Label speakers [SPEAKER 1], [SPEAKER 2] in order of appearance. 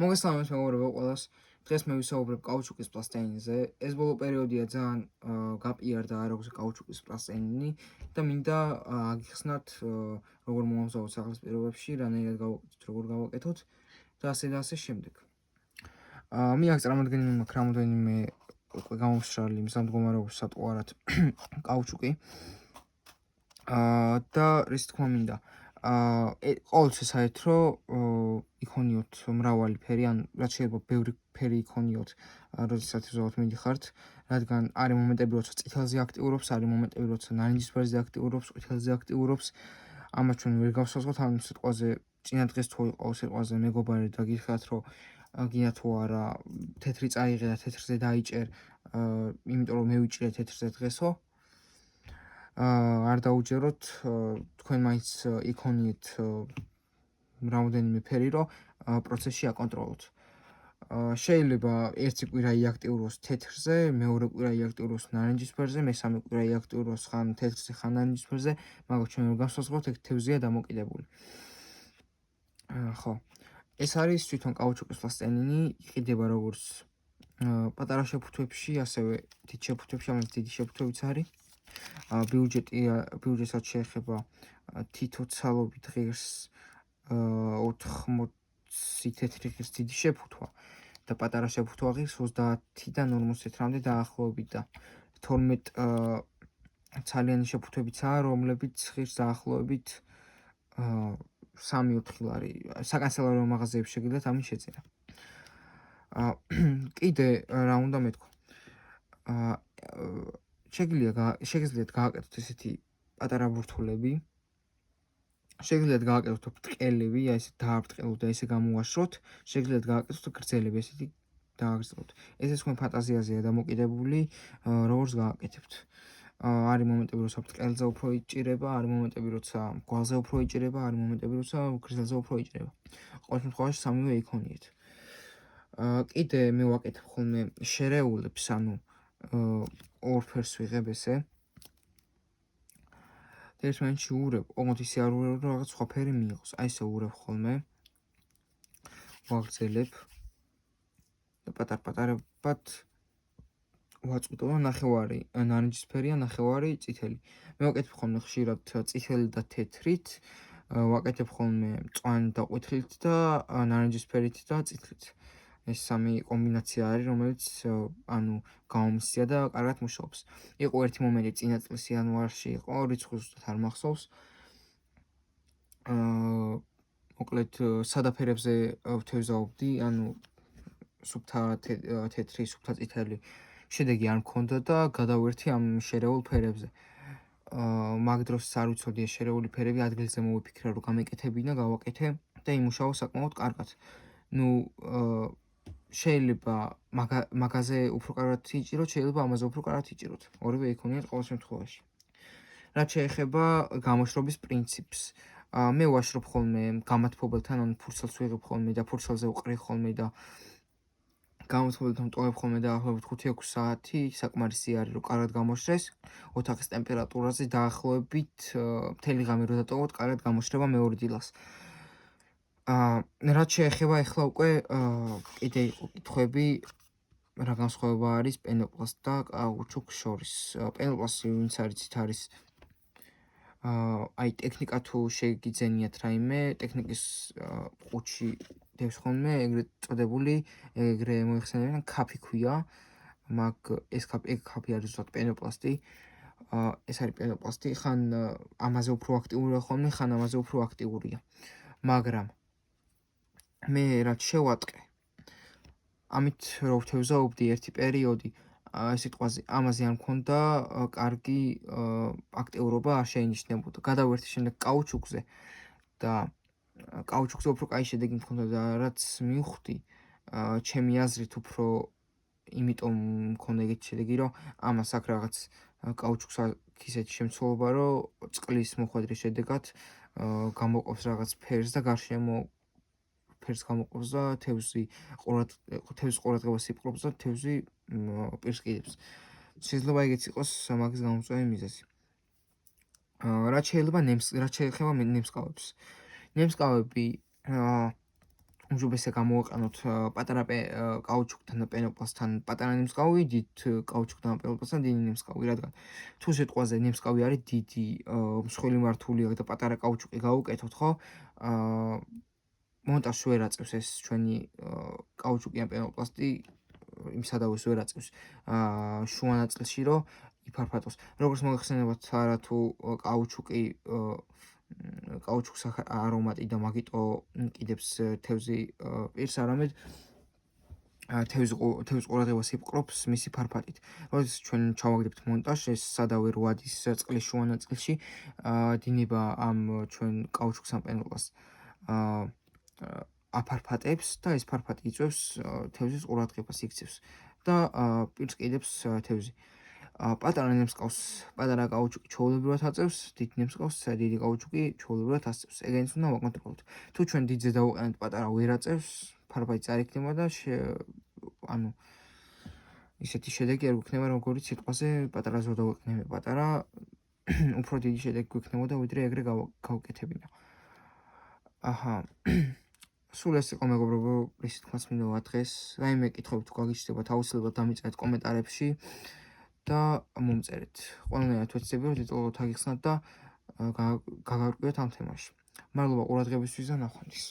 [SPEAKER 1] მოგესალმებით მეგობრებო ყველას. დღეს მე ვისაუბრებ კაუჩუკის პლასტელინზე. ეს ბოლო პერიოდია ძალიან გაპიარდა არაგვზე კაუჩუკის პლასტელინი და მინდა აგიხსნათ როგორ მომავზაოთ ახალ პირობებში, რანაირად გავაკეთოთ, როგორ გავაკეთოთ და ასე და ასე შემდეგ. მე აქ წარმოადგენილი მაქვს რამოდენიმე უკვე გამომსრალი მზადმდგომარეობის სატყუარად კაუჩუკი. და რის თქმა მინდა ყოველთვის საერთო იქონიოთ მრავალი ფერი, ან რაც შეიძლება ბევრი ფერი იქონიოთ, როდესაც ვზავთ მიდიხართ, რადგან არის მომენტები, როცა წითელზე აქტიურობს, არის მომენტები, როცა ნარინჯისფერზე აქტიურობს, ყვითელზე აქტიურობს. ამას ჩვენ ვერ გავსაზღვრავთ, ამ სიტყვაზე წინა დღეს თუ იყო სიტყვაზე მეგობარი და გითხრათ, რომ გინდა თუ არა თეთრი წაიღე და თეთრზე დაიჭერ, იმიტომ რომ მე ვიჭრე თეთრზე დღესო. არ დაუჯეროთ, თქვენ მაინც იქონიეთ რამოდენიმე ფერი, რომ პროცესში აკონტროლოთ. შეიძლება ერთი კვირა იაქტიუროს თეთრზე, მეორე კვირა იაქტიუროს ნარინჯისფერზე, მესამე კვირა იაქტიუროს ხან თეთრზე, ხან ნარინჯისფერზე, მაგრამ ჩვენ ვერ გავსაზღვრავთ, ეგ თევზია დამოკიდებული. ხო, ეს არის თვითონ კაუჩუკის პლასტელინი, იყიდება როგორც პატარა შეფუთვებში, ასევე დიდ შეფუთვებში, ამას დიდი შეფუთვებიც არის. ბიუჯეტსაც შეეხება თითო ცალობით ღირს 80 თეთრი ღირს დიდი შეფუთვა და პატარა შეფუთვა ღირს 30-დან 40 თეთრამდე დაახლოებით და 12 ცალიანი შეფუთვებიცაა, რომლებიც ღირს დაახლოებით 3-4 ლარი. საკანცელარო მაღაზიებში შეგიძლიათ ამის შეძენა. კიდე რა უნდა მეთქვა? შეგიძლიათ გააკეთოთ ესეთი პატარა ბურთულები. შეგიძლიათ გააკეთოთ ბრტყელები, აი ესე დააბრტყელოთ და ესე გამოვაშროთ. შეგიძლიათ გააკეთოთ გრძელები, ესეთი დააგრძელოთ. ესე თქვენ ფანტაზიაზეა დამოკიდებული, როგორც გააკეთებთ. არის მომენტები, როცა ბრტყელზე უფრო იჭირება, არის მომენტები, როცა გვალზე უფრო იჭირება, არის მომენტები, როცა გრძელზე უფრო იჭირება. ყოველ შემთხვევაში სამივე იქონიეთ. კიდე მე ვაკეთებ ხოლმე შერეულებს, ანუ ორ ფერს ვიღებ ესე. და ეს მომენტში ვურებ, ოღონდ ისე არ ვურებ, რომ რაღაც სხვა ფერი მიიღოს. აი ესე ვურებ ხოლმე. ვაგრძელებ და პატარ-პატარებად ვაწყვიტო, ნახევარი ნარინჯისფერი, ნახევარი წითელი. მე ვაკეთებ ხოლმე ხშირად წითელი და თეთრით, ვაკეთებ ხოლმე მწვანე და ყვითლით და ნარინჯისფერით და წითლით. ეს სამი კომბინაცია არის, რომელიც ანუ გამომისცია და კარგად მუშაობს. იყო ერთი მომენტი წინა წლის იანვარში იყო, რიცხვი ზუსტად არ მახსოვს. მოკლედ სადაფერებზე ვთევზაობდი, ანუ სუფთა თეთრი, სუფთა წითელი შედეგი არ მქონდა და გადავერთი ამ შერეულ ფერებზე. მაგ დროს არ ვიცოდი ეს შერეული ფერები ადგილზე მოვიფიქრე, რომ გამეკეთებინა, გავაკეთე და იმუშაო საკმაოდ კარგად. შეიძლება მაგაზე უფრო კარგად იჭიროთ, შეიძლება ამაზე უფრო კარგად იჭიროთ. ორივე იქონიათ ყოველ შემთხვევაში. რაც შეეხება გამოშრობის პრინციპს, მე ვაშრობ ხოლმე გამათბობელთან, ან ფურცელს ვიღებ ხოლმე და ფურცელზე ვყრი ხოლმე და გამათბობელთან ვტოვებ ხოლმე დაახლოებით 5-6 საათი, საკმარისი არის, რომ კარგად გამოშრეს. ოთახის ტემპერატურაზე დაახლოებით მთელი ღამე რო დატოვოთ, კარგად გამოშრება მეორე დილას. რაც შეეხება ახლა უკვე კიდე იყო კითხვები, რა განსხვავება არის პენოპლასტ და კაუჩუკს შორის. პენოპლასტი, ვინც არიცით, არის აი ტექნიკა თუ შეგიძენიათ რაიმე, ტექნიკის ყუთში დევს ხოლმე ეგრეთ წოდებული, ეგრე მოიხსენებიან ქაფი ქვია, ეს ქაფი არის ზუსტად პენოპლასტი. ეს არის პენოპლასტი, ხან ამაზე უფრო აქტიურია ხოლმე, ხან ამაზე უფრო აქტიურია. მაგრამ მე რაც შევატყე, ამით რო ვთევზაობდი ერთი პერიოდი, სიტყვაზე ამაზე არ მქონდა კარგი აქტიურობა, არ შეინიშნებოდა. გადავერთი შემდეგ კაუჩუკზე და კაუჩუკზე უფრო კაი შედეგი მქონდა და რაც მივხვდი, ჩემი აზრით უფრო იმიტომ მქონდა ეგეთი შედეგი, რომ ამას აქ რაღაც კაუჩუკს აქვს ისეთი შემცველობა, რომ წყლის მოხვედრის შედეგად გამოყოფს რაღაც ფერს და გარშემო ფერს გამოყოფს და თევზის ყურადღებას იპყრობს და თევზი პირს კიდებს. შეიძლება ეგეც იყოს მაგის გამომწვევი მიზეზი. რაც შეეხება ნემსკავებს. ნემსკავები უმჯობესია გამოვაყენოთ პატარა კაუჩუკთან და პენოპლასთან პატარა ნემსკავი, დიდ კაუჩუკთან და პენოპლასთან დიდი ნემსკავი, რადგან თუ სიტყვაზე ნემსკავი არის დიდი მსხვილი მართული და პატარა კაუჩუკი გავუკეთოთ, ხო? მონტაჟს ვერ აწევს ეს ჩვენი კაუჩუკი ან პენოპლასტი იმ სადავოს ვერ აწევს შუა ნაწილში, რომ იფარფატოს. როგორც მოიხსენებათ, არა თუ კაუჩუკს არომატი და მაგიტო კიდებს თევზი პირს, არამედ თევზის ყურადღებას იპყრობს მისი ფარფატით. როდესაც ჩვენ ჩავაგდებთ მონტაჟს, ეს სადავე რვადის წყლის შუა ნაწილში დინება ამ ჩვენ კაუჩუკს ან პენოპლასტს აფარფატებს და ეს ფარფატი იწვევს თევზის ყურადღებას, იქცევს და პირს კიდებს თევზი. პატარა ნემსკავს პატარა კაუჩუკი ჩვეულებრივად აწევს, დიდ ნემსკავს დიდი კაუჩუკი ჩვეულებრივად ასწევს. ეგენიც უნდა ვაკონტროლოთ. თუ ჩვენ დიდზე დავუყენებთ, პატარა ვერ აწევს, ფარფატი წარიქნება და ანუ ისეთი შედეგი არ გვექნება, როგორც სიტყვაზე პატარას რო დავუყენებთ, პატარა უფრო დიდი შედეგი გვექნებოდა, ვიდრე ეგრე გავუკეთებინა. აჰა. სულ ეს იყო მეგობრებო, რის თქმაც მინდა ვადღეს. რაიმე კითხვები თუ გაგიჩნდებათ, აუცილებლად დამიწერეთ კომენტარებში და მომწერეთ. ყველანაირად ვეცდები, რომ დეტალურად აგიხსნათ და გაგარკვიოთ ამ თემაში. მადლობა ყურადღებისთვის და ნახვამდის.